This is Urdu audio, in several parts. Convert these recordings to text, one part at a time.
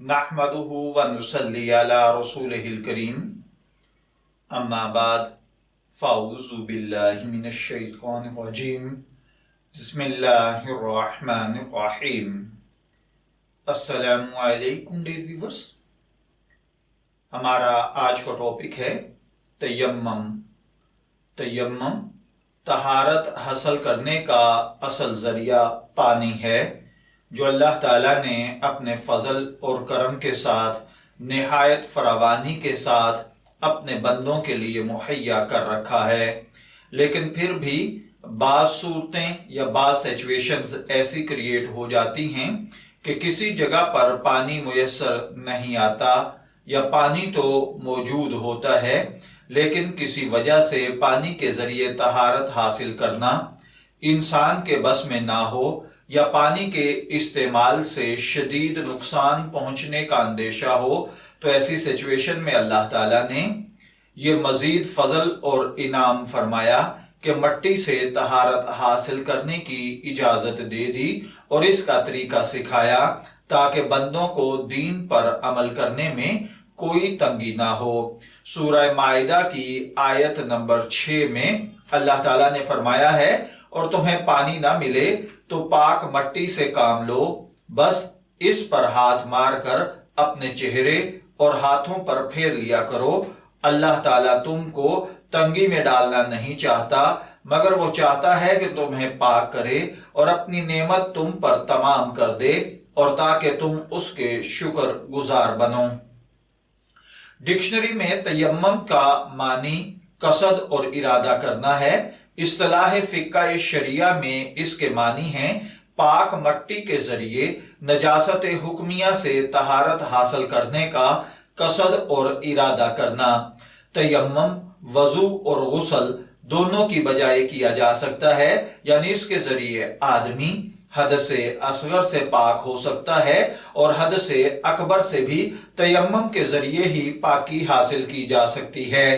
نحمدہ ونصلی علی رسولہ الکریم اما بعد فاعوذ باللہ من الشیطان الرجیم بسم اللہ الرحمن الرحیم۔ السلام علیکم ڈیئر ویورز، ہمارا آج کا ٹاپک ہے تیمم۔ تیمم طہارت حاصل کرنے کا اصل ذریعہ پانی ہے جو اللہ تعالیٰ نے اپنے فضل اور کرم کے ساتھ نہایت فراوانی کے ساتھ اپنے بندوں کے لیے مہیا کر رکھا ہے، لیکن پھر بھی بعض صورتیں یا بعض سچویشنز ایسی کریٹ ہو جاتی ہیں کہ کسی جگہ پر پانی میسر نہیں آتا یا پانی تو موجود ہوتا ہے لیکن کسی وجہ سے پانی کے ذریعے طہارت حاصل کرنا انسان کے بس میں نہ ہو یا پانی کے استعمال سے شدید نقصان پہنچنے کا اندیشہ ہو، تو ایسی سچویشن میں اللہ تعالیٰ نے یہ مزید فضل اور انعام فرمایا کہ مٹی سے طہارت حاصل کرنے کی اجازت دے دی اور اس کا طریقہ سکھایا تاکہ بندوں کو دین پر عمل کرنے میں کوئی تنگی نہ ہو۔ سورہ مائدہ کی آیت نمبر 6 میں اللہ تعالیٰ نے فرمایا ہے، اور تمہیں پانی نہ ملے تو پاک مٹی سے کام لو، بس اس پر ہاتھ مار کر اپنے چہرے اور ہاتھوں پر پھیر لیا کرو۔ اللہ تعالیٰ تم کو تنگی میں ڈالنا نہیں چاہتا، مگر وہ چاہتا ہے کہ تمہیں پاک کرے اور اپنی نعمت تم پر تمام کر دے، اور تاکہ تم اس کے شکر گزار بنو۔ ڈکشنری میں تیمم کا معنی قصد اور ارادہ کرنا ہے۔ اصطلاح فقہ شریعہ میں اس کے معنی ہیں پاک مٹی کے ذریعے نجاست حکمیہ سے طہارت حاصل کرنے کا قصد اور ارادہ کرنا۔ تیمم وضو اور غسل دونوں کی بجائے کیا جا سکتا ہے، یعنی اس کے ذریعے آدمی حدث اصغر سے پاک ہو سکتا ہے اور حدث اکبر سے بھی تیمم کے ذریعے ہی پاکی حاصل کی جا سکتی ہے۔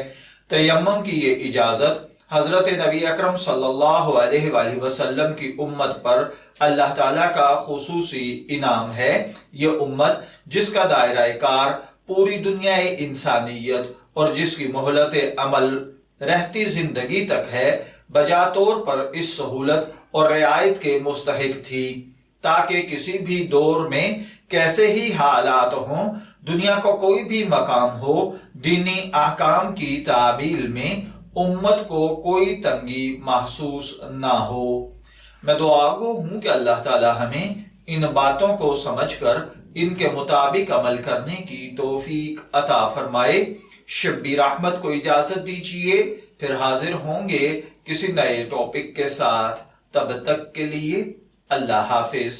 تیمم کی یہ اجازت حضرت نبی اکرم صلی اللہ علیہ وآلہ وسلم کی امت پر اللہ تعالیٰ کا خصوصی انعام ہے۔ یہ امت جس کا دائرہ کار پوری دنیا انسانیت اور جس کی مہلت عمل رہتی زندگی تک ہے، بجا طور پر اس سہولت اور رعایت کے مستحق تھی تاکہ کسی بھی دور میں کیسے ہی حالات ہوں، دنیا کا کوئی بھی مقام ہو، دینی احکام کی تعمیل میں امت کو کوئی تنگی محسوس نہ ہو۔ میں دعا گو ہوں کہ اللہ تعالی ہمیں ان باتوں کو سمجھ کر ان کے مطابق عمل کرنے کی توفیق عطا فرمائے۔ شبیر احمد کو اجازت دیجیے، پھر حاضر ہوں گے کسی نئے ٹاپک کے ساتھ۔ تب تک کے لیے اللہ حافظ۔